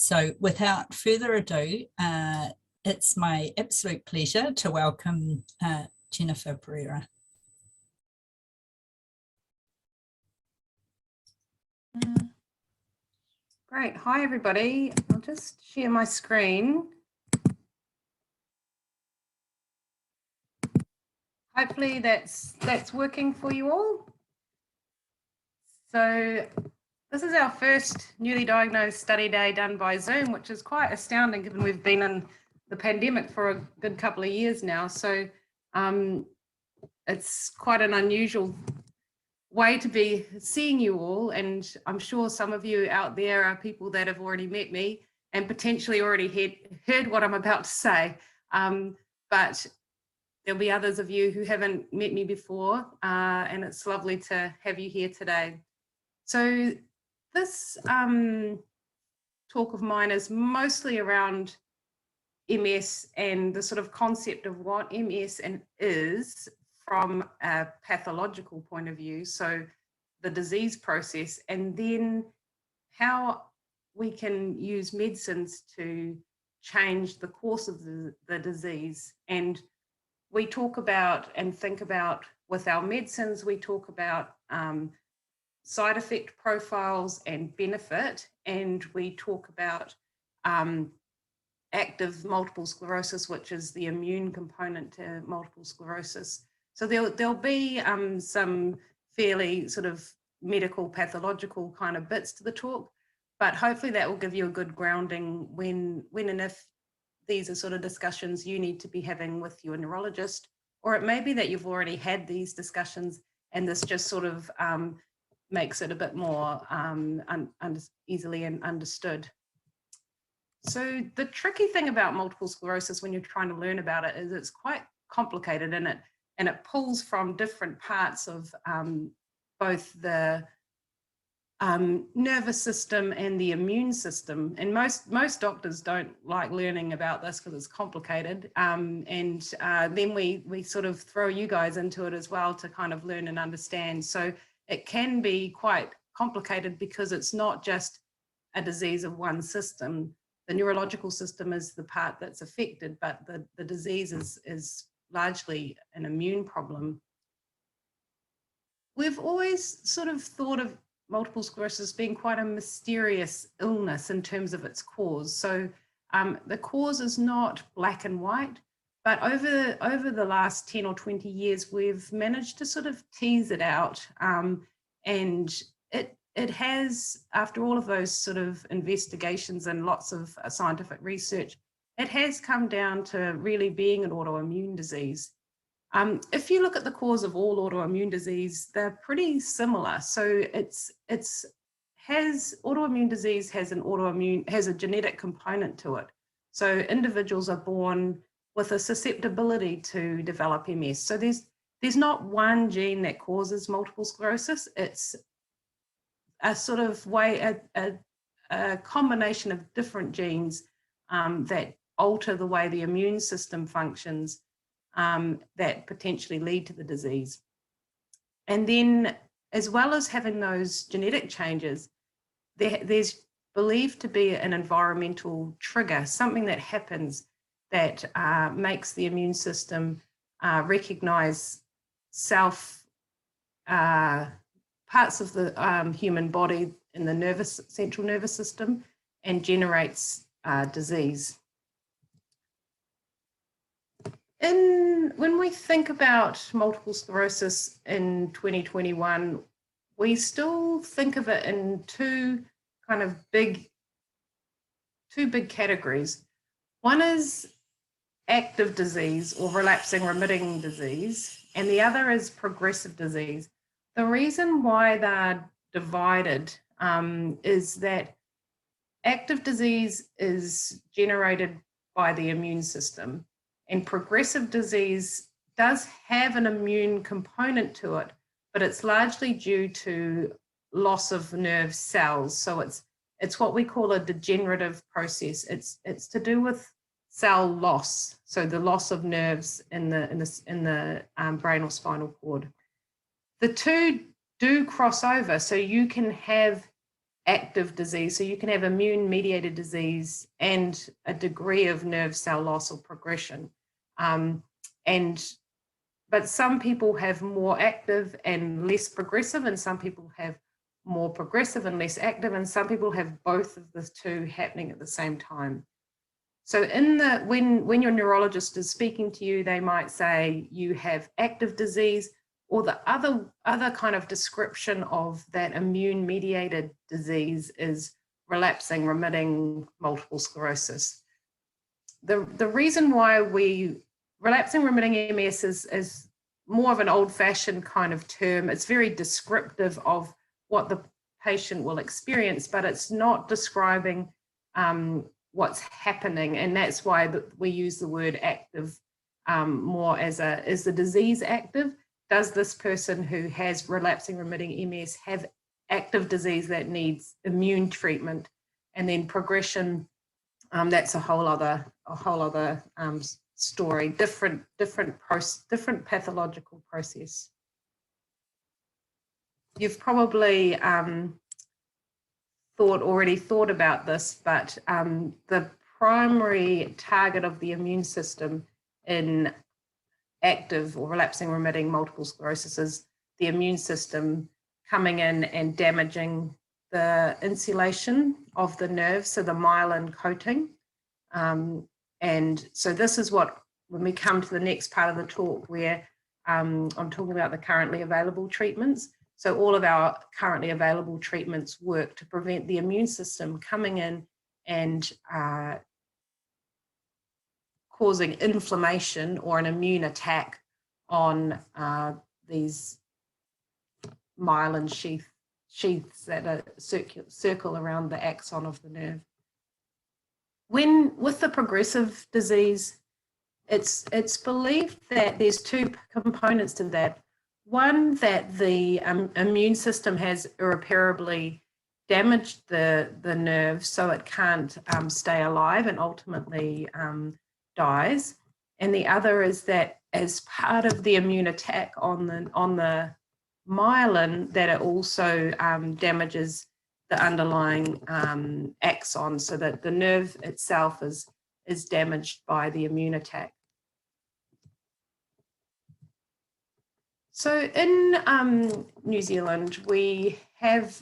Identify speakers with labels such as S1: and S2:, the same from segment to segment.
S1: So without further ado, it's my absolute pleasure to welcome Jennifer Pereira.
S2: Great. Hi, everybody. I'll just share my screen. Hopefully that's working for you all. So this is our first newly diagnosed study day done by Zoom, which is quite astounding given we've been in the pandemic for a good couple of years now. So it's quite an unusual way to be seeing you all, and I'm sure some of you out there are people that have already met me and potentially already heard what I'm about to say, but there'll be others of you who haven't met me before, and it's lovely to have you here today. So this talk of mine is mostly around MS and the sort of concept of what MS is from a pathological point of view, so the disease process, and then how we can use medicines to change the course of the disease. And we talk about and think about, with our medicines, we talk about side effect profiles and benefit, and we talk about active multiple sclerosis, which is the immune component to multiple sclerosis. So there'll be some fairly sort of medical pathological kind of bits to the talk, but hopefully that will give you a good grounding when and if these are sort of discussions you need to be having with your neurologist, or it may be that you've already had these discussions and this just sort of makes it a bit more easily understood. So the tricky thing about multiple sclerosis when you're trying to learn about it is it's quite complicated, and it pulls from different parts of both the nervous system and the immune system. And most doctors don't like learning about this because it's complicated. And then we sort of throw you guys into it as well to kind of learn and understand. So it can be quite complicated because it's not just a disease of one system. The neurological system is the part that's affected, but the disease is largely an immune problem. We've always sort of thought of multiple sclerosis being quite a mysterious illness in terms of its cause. So the cause is not black and white, but over the last 10 or 20 years, we've managed to sort of tease it out. And it has, after all of those sort of investigations and lots of scientific research, it has come down to really being an autoimmune disease. If you look at the cause of all autoimmune disease, they're pretty similar. So autoimmune disease has a genetic component to it. So individuals are born with a susceptibility to develop MS. So there's not one gene that causes multiple sclerosis. It's a sort of a combination of different genes that alter the way the immune system functions that potentially lead to the disease. And then, as well as having those genetic changes, there's believed to be an environmental trigger, something that happens that makes the immune system recognize parts of the human body in the central nervous system and generates disease. When we think about multiple sclerosis in 2021, we still think of it in two big categories. One is active disease or relapsing remitting disease, and the other is progressive disease. The reason why they're divided is that active disease is generated by the immune system, and progressive disease does have an immune component to it, but it's largely due to loss of nerve cells. So it's what we call a degenerative process. It's to do with cell loss, so the loss of nerves in the brain or spinal cord. The two do cross over, so you can have active disease. So you can have immune-mediated disease and a degree of nerve cell loss or progression. But some people have more active and less progressive, and some people have more progressive and less active, and some people have both of the two happening at the same time. So when your neurologist is speaking to you, they might say you have active disease, or the other kind of description of that immune-mediated disease is relapsing remitting multiple sclerosis. The reason why relapsing remitting MS is more of an old-fashioned kind of term. It's very descriptive of what the patient will experience, but it's not describing what's happening, and that's why we use the word active more as is the disease active? Does this person who has relapsing remitting MS have active disease that needs immune treatment? And then progression, that's a whole other story, different pathological process. You've probably already thought about this, but the primary target of the immune system in active or relapsing remitting multiple sclerosis is the immune system coming in and damaging the insulation of the nerve, so the myelin coating. And so this is what, when we come to the next part of the talk, where I'm talking about the currently available treatments. So all of our currently available treatments work to prevent the immune system coming in and causing inflammation or an immune attack on these myelin sheaths that are circle around the axon of the nerve. With the progressive disease, it's believed that there's two components to that. One, that the immune system has irreparably damaged the nerve, so it can't stay alive and ultimately dies. And the other is that as part of the immune attack on the myelin, that it also damages the underlying axon, so that the nerve itself is damaged by the immune attack. So in New Zealand, we have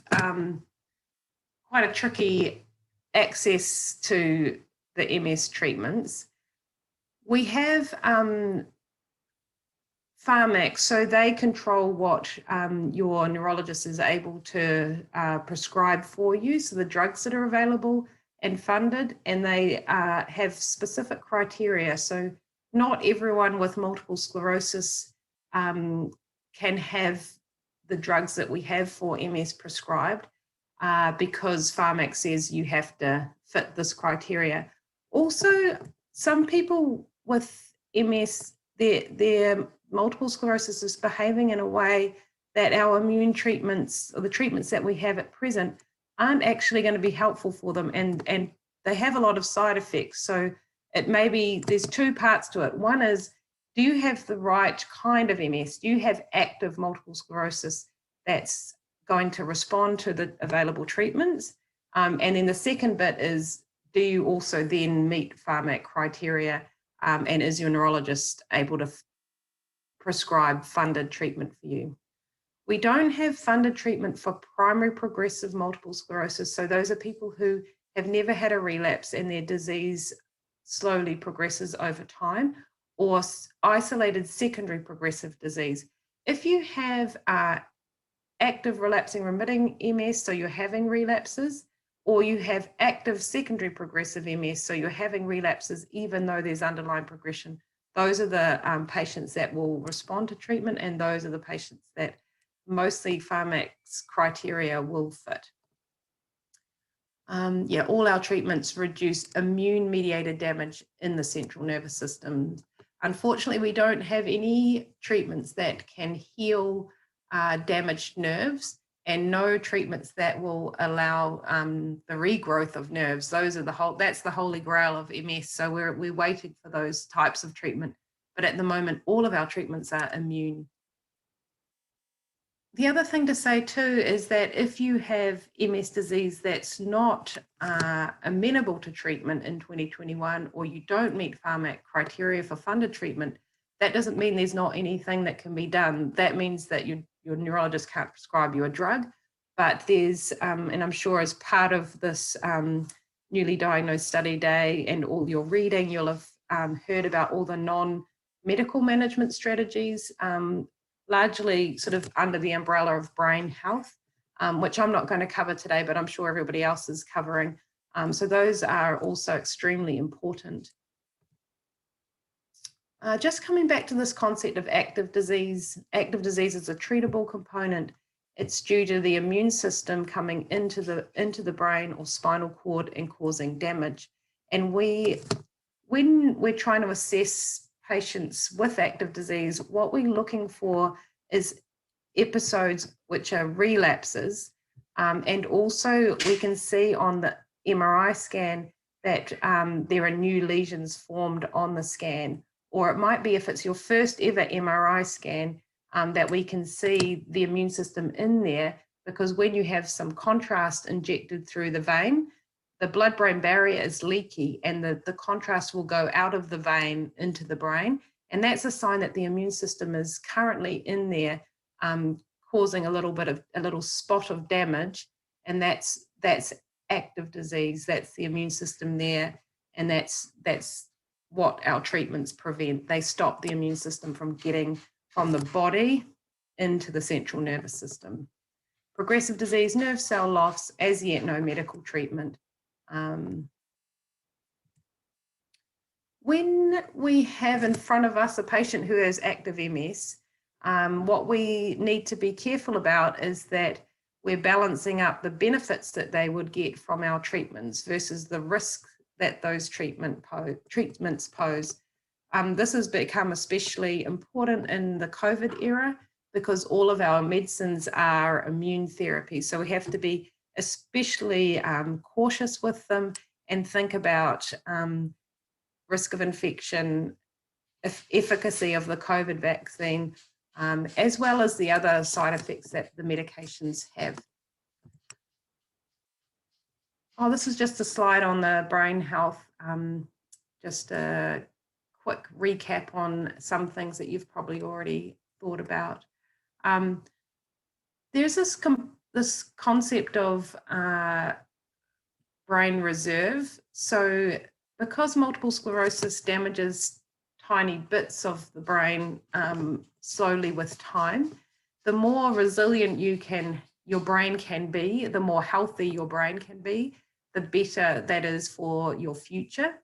S2: quite a tricky access to the MS treatments. We have PharmACT, so they control what your neurologist is able to prescribe for you, so the drugs that are available and funded, and they have specific criteria. So not everyone with multiple sclerosis can have the drugs that we have for MS prescribed, because PharmACT says you have to fit this criteria. Also, some people with MS, their multiple sclerosis is behaving in a way that our immune treatments, or the treatments that we have at present, aren't actually going to be helpful for them, and they have a lot of side effects. So it may be, there's two parts to it. One is, do you have the right kind of MS? Do you have active multiple sclerosis that's going to respond to the available treatments? And then the second bit is, do you also then meet PharmACT criteria, and is your neurologist able to prescribe funded treatment for you? We don't have funded treatment for primary progressive multiple sclerosis. So those are people who have never had a relapse and their disease slowly progresses over time, or isolated secondary progressive disease. If you have active relapsing remitting MS, so you're having relapses, or you have active secondary progressive MS, so you're having relapses even though there's underlying progression, those are the patients that will respond to treatment, and those are the patients that mostly PharmACT's criteria will fit. Yeah, all our treatments reduce immune-mediated damage in the central nervous system. Unfortunately, we don't have any treatments that can heal damaged nerves, and no treatments that will allow the regrowth of nerves. Those are that's the holy grail of MS. So we're waiting for those types of treatment. But at the moment, all of our treatments are immune. The other thing to say too is that if you have MS disease that's not amenable to treatment in 2021, or you don't meet FUMARATE criteria for funded treatment, that doesn't mean there's not anything that can be done. That means that your neurologist can't prescribe you a drug, but there's, and I'm sure as part of this newly diagnosed study day and all your reading, you'll have heard about all the non-medical management strategies, largely sort of under the umbrella of brain health, which I'm not going to cover today, but I'm sure everybody else is covering. So those are also extremely important. Just coming back to this concept of active disease is a treatable component. It's due to the immune system coming into the brain or spinal cord and causing damage. And when we're trying to assess patients with active disease, what we're looking for is episodes which are relapses, and also we can see on the MRI scan that there are new lesions formed on the scan, or it might be if it's your first ever MRI scan that we can see the immune system in there, because when you have some contrast injected through the vein, the blood-brain barrier is leaky and the contrast will go out of the vein into the brain. And that's a sign that the immune system is currently in there, causing a little spot of damage. And that's active disease. That's the immune system there. And that's what our treatments prevent. They stop the immune system from getting from the body into the central nervous system. Progressive disease, nerve cell loss, as yet no medical treatment. When we have in front of us a patient who has active MS, what we need to be careful about is that we're balancing up the benefits that they would get from our treatments versus the risk that those treatments pose. This has become especially important in the COVID era because all of our medicines are immune therapy. So we have to be especially cautious with them and think about risk of infection, efficacy of the COVID vaccine, as well as the other side effects that the medications have. Oh, this is just a slide on the brain health, just a quick recap on some things that you've probably already thought about. There's this concept of brain reserve. So because multiple sclerosis damages tiny bits of the brain slowly with time, the more resilient your brain can be, the more healthy your brain can be, the better that is for your future.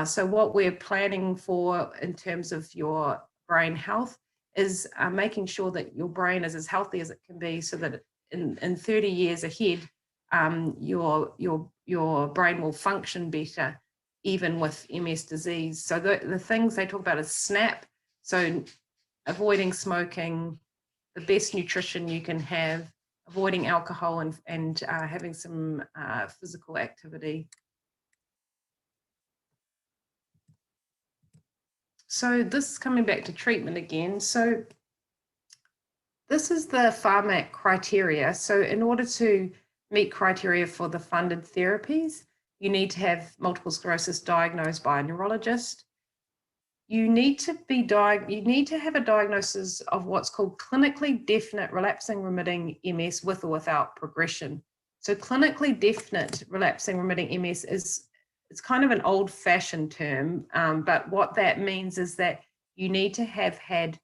S2: So what we're planning for in terms of your brain health is making sure that your brain is as healthy as it can be, so that in 30 years ahead, your brain will function better, even with MS disease. So the things they talk about is SNAP, so avoiding smoking, the best nutrition you can have, avoiding alcohol, and having some physical activity. So this is coming back to treatment again. So this is the FUMARATE criteria. So in order to meet criteria for the funded therapies, you need to have multiple sclerosis diagnosed by a neurologist. You need to have a diagnosis of what's called clinically definite relapsing remitting MS with or without progression. So clinically definite relapsing remitting MS it's kind of an old-fashioned term, but what that means is that you need to have had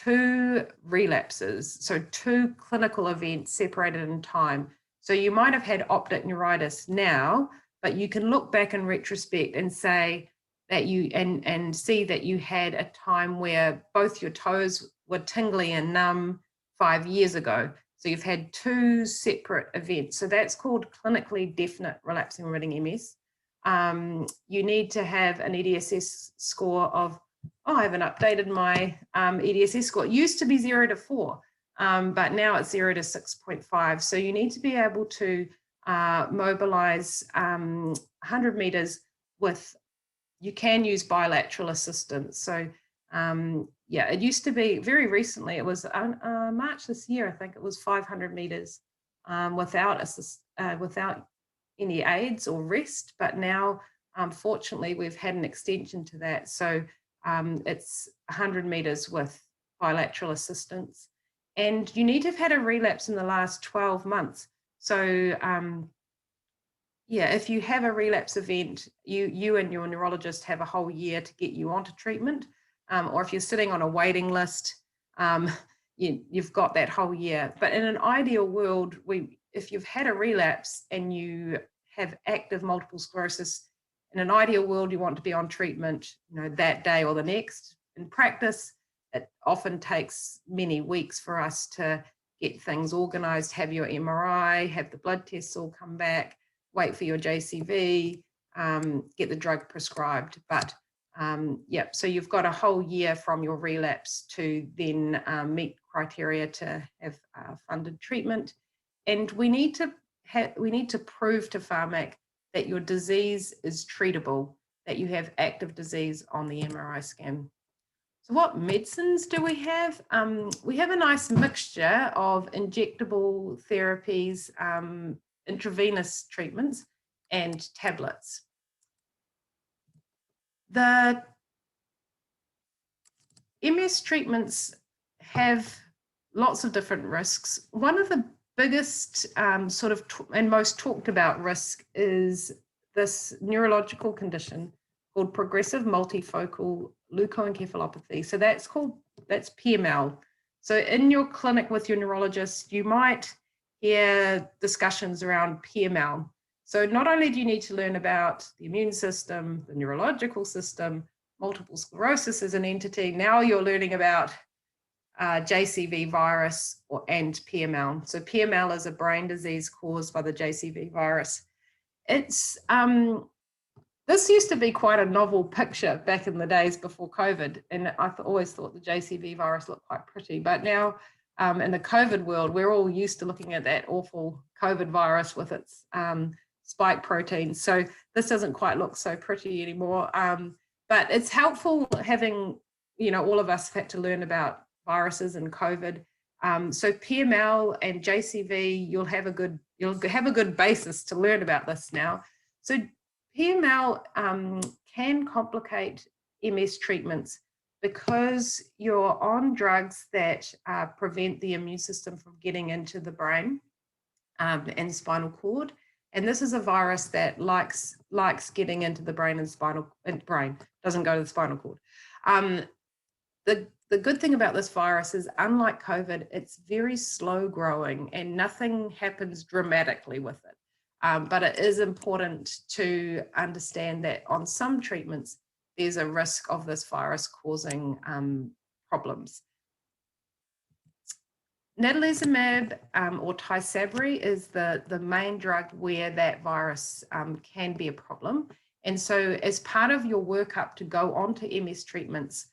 S2: 2 relapses, so 2 clinical events separated in time. So you might have had optic neuritis now, but you can look back in retrospect and say that and see that you had a time where both your toes were tingly and numb 5 years ago. So you've had 2 separate events. So that's called clinically definite relapsing remitting MS. You need to have an EDSS score of, I haven't updated my EDSS score. It used to be 0 to 4, but now it's 0 to 6.5. So you need to be able to mobilize 100 meters with, you can use bilateral assistance. So Yeah, it used to be very recently, it was March this year, I think it was 500 meters without any aids or rest, but now fortunately we've had an extension to that. So it's 100 meters with bilateral assistance, and you need to have had a relapse in the last 12 months. So yeah, if you have a relapse event, you and your neurologist have a whole year to get you onto treatment. Or if you're sitting on a waiting list, you've got that whole year. But in an ideal world, if you've had a relapse and you have active multiple sclerosis, in an ideal world, you want to be on treatment, that day or the next. In practice, it often takes many weeks for us to get things organized, have your MRI, have the blood tests all come back, wait for your JCV, get the drug prescribed. But yeah, so you've got a whole year from your relapse to then meet criteria to have funded treatment. And we need to prove to Pharmac that your disease is treatable, that you have active disease on the MRI scan. So what medicines do we have? We have a nice mixture of injectable therapies, intravenous treatments, and tablets. The MS treatments have lots of different risks. One of the biggest and most talked about risk is this neurological condition called progressive multifocal leukoencephalopathy. So that's PML. So in your clinic with your neurologist, you might hear discussions around PML. So not only do you need to learn about the immune system, the neurological system, multiple sclerosis as an entity, now you're learning about JCV virus and PML. So PML is a brain disease caused by the JCV virus. It's this used to be quite a novel picture back in the days before COVID, and I always thought the JCV virus looked quite pretty. But now in the COVID world, we're all used to looking at that awful COVID virus with its spike proteins. So this doesn't quite look so pretty anymore. But it's helpful having, all of us have had to learn about viruses and COVID. So PML and JCV, you'll have a good basis to learn about this now. So PML can complicate MS treatments because you're on drugs that prevent the immune system from getting into the brain and spinal cord. And this is a virus that likes getting into the brain and brain, doesn't go to the spinal cord. The good thing about this virus is, unlike COVID, it's very slow growing and nothing happens dramatically with it. But it is important to understand that on some treatments, there's a risk of this virus causing problems. Natalizumab or Tysabri is the main drug where that virus can be a problem. And so as part of your workup to go on to MS treatments,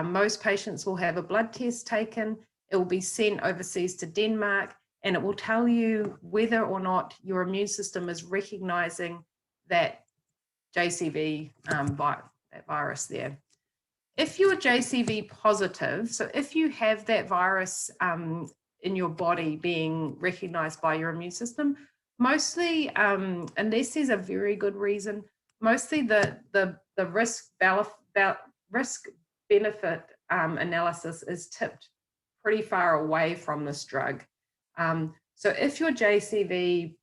S2: most patients will have a blood test taken. It will be sent overseas to Denmark, and it will tell you whether or not your immune system is recognizing that JCV that virus there. If you're JCV positive, so if you have that virus in your body being recognized by your immune system, mostly, unless there's a very good reason, mostly the risk-benefit analysis is tipped pretty far away from this drug. So if you're JCV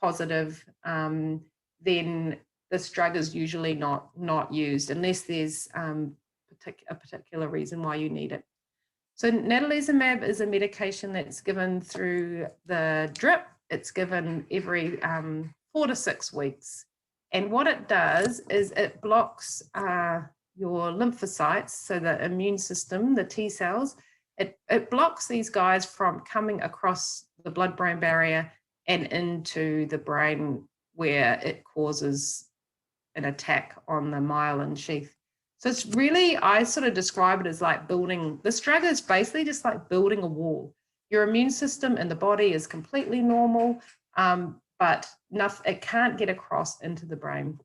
S2: positive, then this drug is usually not used unless there's a particular reason why you need it. So natalizumab is a medication that's given through the drip. It's given every 4 to 6 weeks. And what it does is it blocks your lymphocytes, so the immune system, the T cells. It blocks these guys from coming across the blood-brain barrier and into the brain, where it causes an attack on the myelin sheath. So it's really, I sort of describe it as like building, this drug is basically just like building a wall. Your immune system in the body is completely normal, but it can't get across into the brain.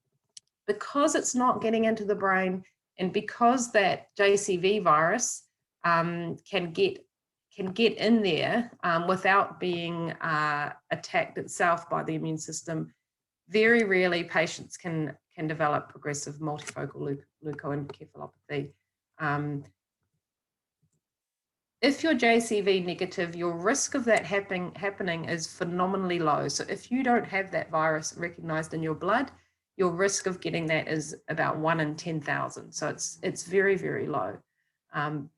S2: Because it's not getting into the brain, And because that JCV virus can get in there without being attacked itself by the immune system, very rarely patients can develop progressive multifocal leukoencephalopathy. If you're JCV negative, your risk of that happening is phenomenally low. So if you don't have that virus recognized in your blood, your risk of getting that is about 1 in 10,000. So it's very, very low.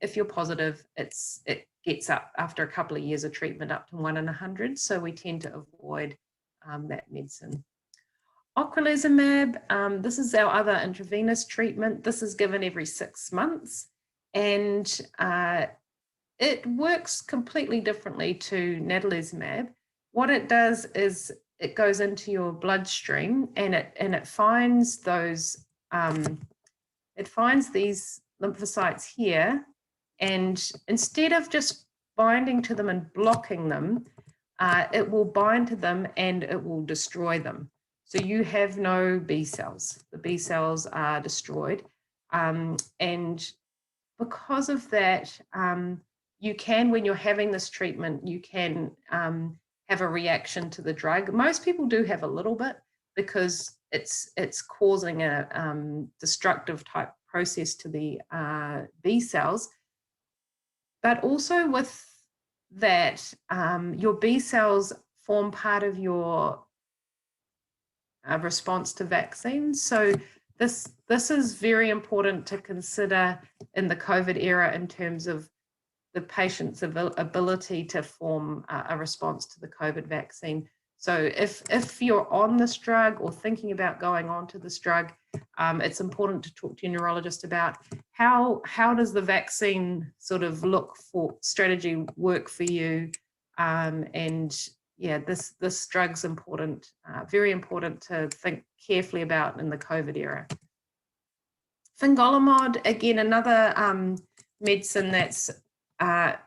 S2: If you're positive, it gets up after a couple of years of treatment up to 1 in 100. So we tend to avoid that medicine. Ocrelizumab, this is our other intravenous treatment. This is given every 6 months, and it works completely differently to natalizumab. What it does is it goes into your bloodstream and it finds those these lymphocytes here, and instead of just binding to them and blocking them, it will bind to them and it will destroy them. So you have no B cells. The B cells are destroyed, and because of that, you can, when you're having this treatment, you can have a reaction to the drug. Most people do have a little bit because it's causing a destructive type process to the B cells. But also with that, your B cells form part of your response to vaccines. So this is very important to consider in the COVID era in terms of the patient's ability to form a response to the COVID vaccine. So if you're on this drug or thinking about going on to this drug, it's important to talk to your neurologist about how does the vaccine sort of look for strategy work for you, and yeah, this drug's important, very important to think carefully about in the COVID era. Fingolimod, again, another medicine that's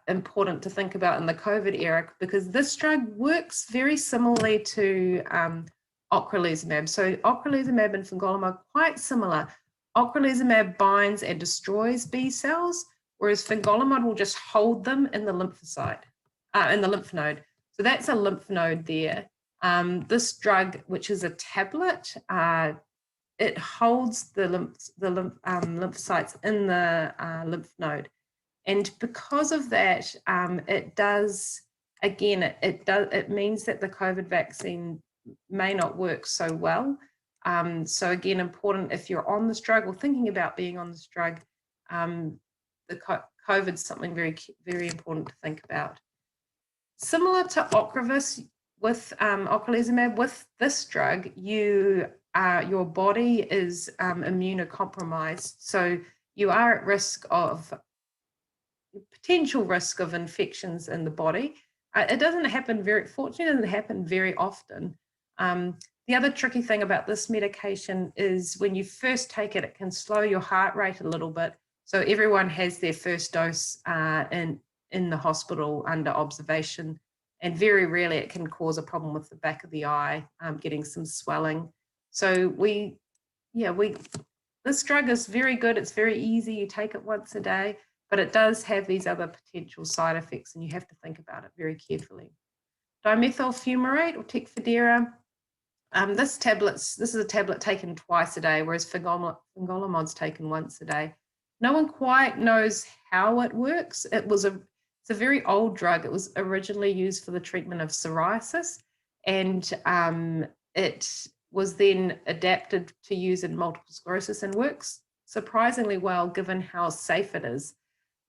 S2: important to think about in the COVID era, because this drug works very similarly to ocrelizumab. So ocrelizumab and fingolimod are quite similar. Ocrelizumab binds and destroys B cells, whereas fingolimod will just hold them in the lymphocyte, in the lymph node. So that's a lymph node there. This drug, which is a tablet, it holds the lymphocytes in the lymph node. And because of that, it does, again, it means that the COVID vaccine may not work so well. So again, important if you're on this drug or thinking about being on this drug, the COVID's something very, very important to think about. Similar to Ocrevus with ocrelizumab, with this drug, your body is immunocompromised. So you are at risk of potential risk of infections in the body. It doesn't happen fortunately, it doesn't happen very often. The other tricky thing about this medication is when you first take it, it can slow your heart rate a little bit. So everyone has their first dose in the hospital under observation, and very rarely it can cause a problem with the back of the eye, getting some swelling. So this drug is very good. It's very easy. You take it once a day, but it does have these other potential side effects, and you have to think about it very carefully. Dimethyl fumarate or Tecfidera. This is a tablet taken twice a day, whereas fingolimod's taken once a day. No one quite knows how it works. It's a very old drug. It was originally used for the treatment of psoriasis, and it was then adapted to use in multiple sclerosis and works surprisingly well given how safe it is.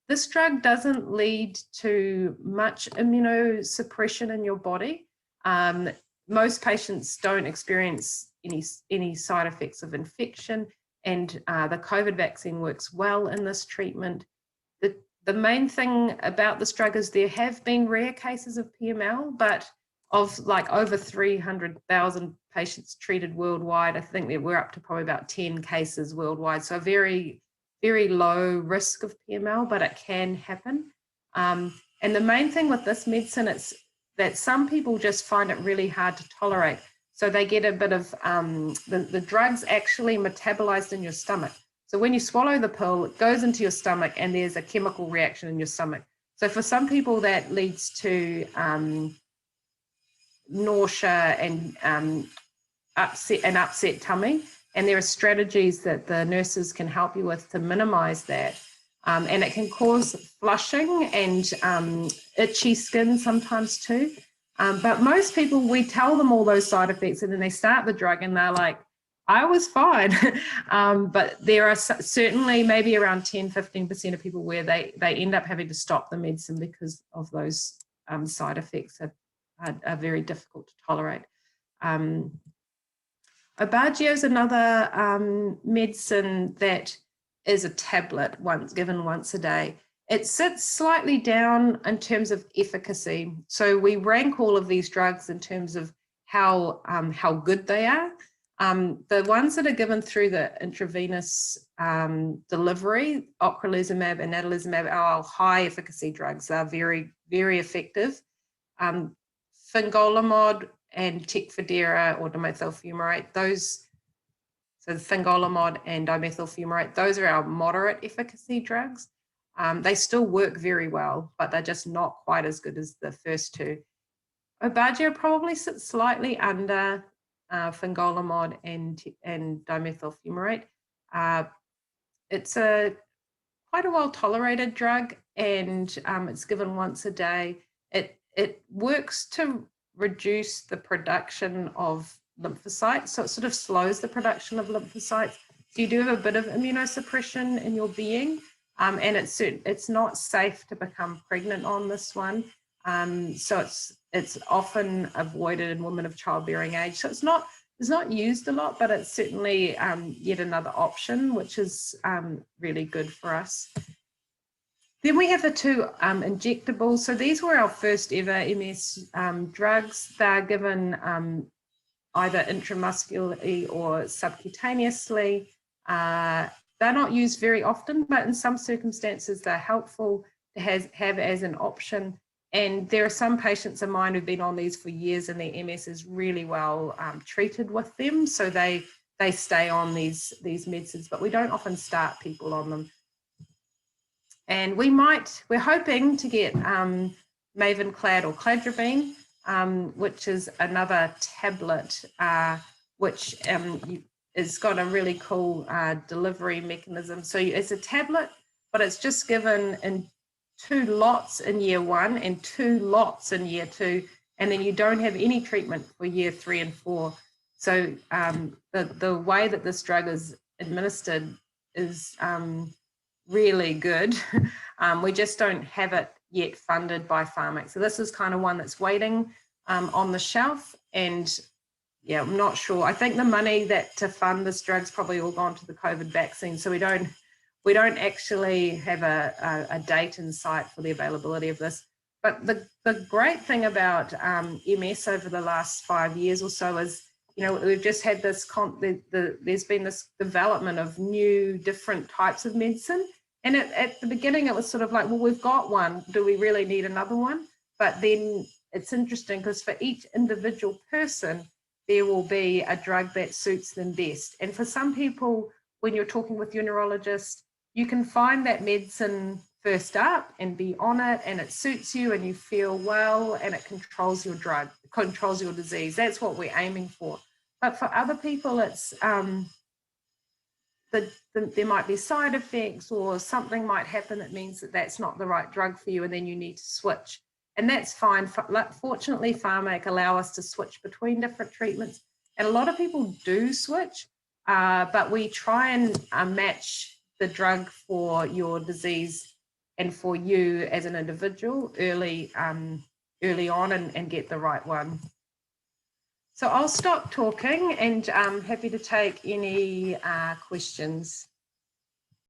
S2: This drug doesn't lead to much immunosuppression in your body. Most patients don't experience any side effects of infection, and the COVID vaccine works well in this treatment. The main thing about this drug is there have been rare cases of PML, but of like over 300,000 patients treated worldwide, I think that we're up to probably about 10 cases worldwide. So very, very low risk of PML, but it can happen. And the main thing with this medicine is that some people just find it really hard to tolerate. So they get a bit of, the drug's actually metabolized in your stomach. So when you swallow the pill, it goes into your stomach and there's a chemical reaction in your stomach. So for some people that leads to nausea and upset tummy. And there are strategies that the nurses can help you with to minimize that. And it can cause flushing and itchy skin sometimes too. But most people, we tell them all those side effects and then they start the drug and they're like, I was fine. But there are certainly maybe around 10-15% of people where they end up having to stop the medicine because of those side effects are very difficult to tolerate. Aubagio is another medicine that is a tablet given once a day. It sits slightly down in terms of efficacy. So we rank all of these drugs in terms of how good they are. The ones that are given through the intravenous delivery, ocrelizumab and natalizumab, are high efficacy drugs. They're very, very effective. Fingolimod and tecfidera or dimethyl fumarate, so fingolimod and dimethyl fumarate, those are our moderate efficacy drugs. They still work very well, but they're just not quite as good as the first two. Aubagio probably sits slightly under fingolimod and dimethyl fumarate. It's quite a well tolerated drug, and it's given once a day. It works to reduce the production of lymphocytes, so it sort of slows the production of lymphocytes. So you do have a bit of immunosuppression in your being, and it's not safe to become pregnant on this one. So it's often avoided in women of childbearing age. So it's not used a lot, but it's certainly yet another option, which is really good for us. Then we have the two injectables. So these were our first ever MS drugs. They're given either intramuscularly or subcutaneously. They're not used very often, but in some circumstances they're helpful to have as an option. And there are some patients of mine who've been on these for years and their MS is really well treated with them. So they stay on these medicines, but we don't often start people on them. And we're hoping to get Mavenclad or cladribine, which is another tablet, which has got a really cool delivery mechanism. So it's a tablet, but it's just given in 2 lots in year 1 and 2 lots in year 2, and then you don't have any treatment for year 3 and 4. So the way that this drug is administered is really good. We just don't have it yet funded by Pharmac. So this is kind of one that's waiting on the shelf, and yeah, I'm not sure. I think the money to fund this drug's probably all gone to the COVID vaccine. So we don't actually have a date in sight for the availability of this. But the great thing about MS over the last 5 years or so is, we've just had this, there's been this development of new different types of medicine. And at the beginning, it was sort of like, well, we've got one. Do we really need another one? But then it's interesting because for each individual person, there will be a drug that suits them best. And for some people, when you're talking with your neurologist, you can find that medicine first up and be on it, and it suits you and you feel well, and it controls your controls your disease. That's what we're aiming for. But for other people, it's there might be side effects, or something might happen that means that that's not the right drug for you, and then you need to switch. And that's fine. Fortunately, Pharmac allow us to switch between different treatments. And a lot of people do switch, but we try and match the drug for your disease and for you as an individual early on and get the right one. So I'll stop talking, and I'm happy to take any questions.